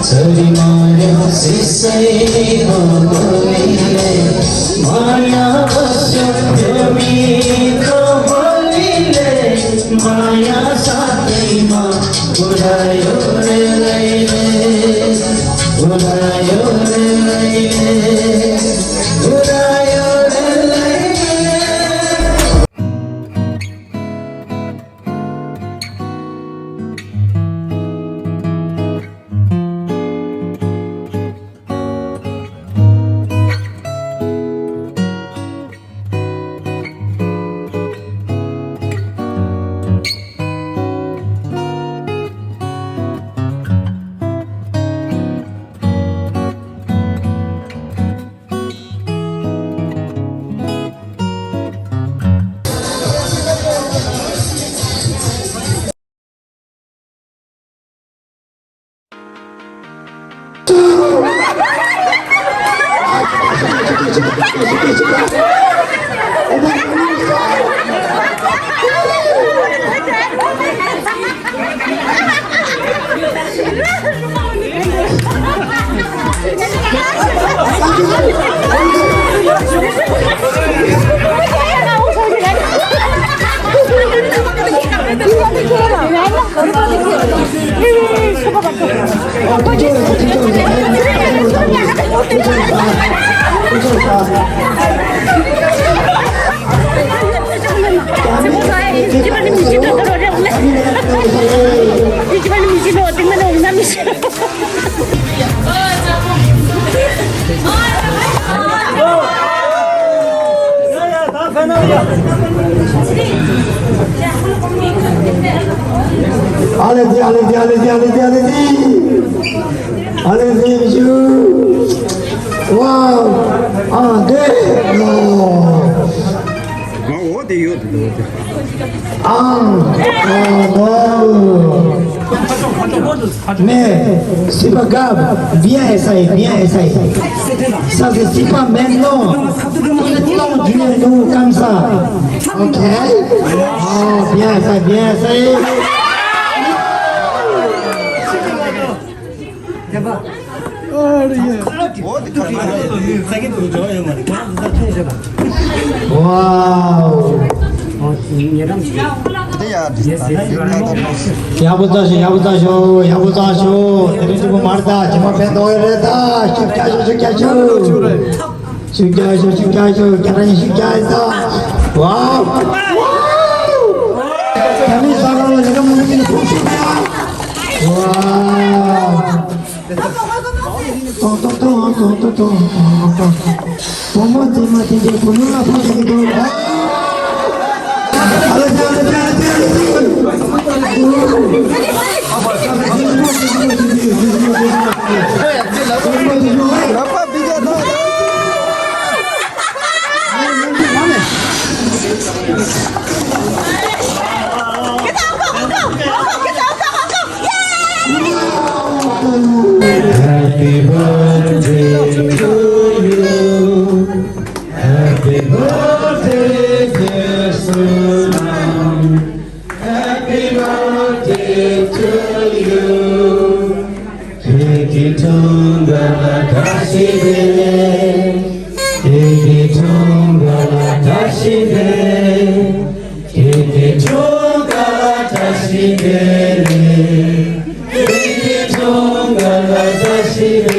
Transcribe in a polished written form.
Sarimaya sisai bolile Maya vasyami ko bolile Maya satima udayo re laile Udayo re laile Udayo re laile Allez-y, monsieur. Wow. Un, deux. Non. Non. Mais c'est pas grave. Viens essayer, viens essayer. Ça c'est pas maintenant. Tout le temps, nous comme ça. Ok. Oh, bien essayer, bien essayer. Wow. 야부다쇼. 이러지고 말다. 제목에 넣어야겠다. 숙자쇼. 계란이 숙자했어. 와우. 다리 사람을 내가 먹는 게 복수야. 와우. Mati dia penuh apa gitu. Berapa bigat tu? Happy birthday to you. Happy birthday, dear Sunam. Happy birthday to you. Kiki tunggala kasih deh. Kiki tunggala kasih deh. Kiki tunggala kasih deh. Kiki tunggala kasih deh.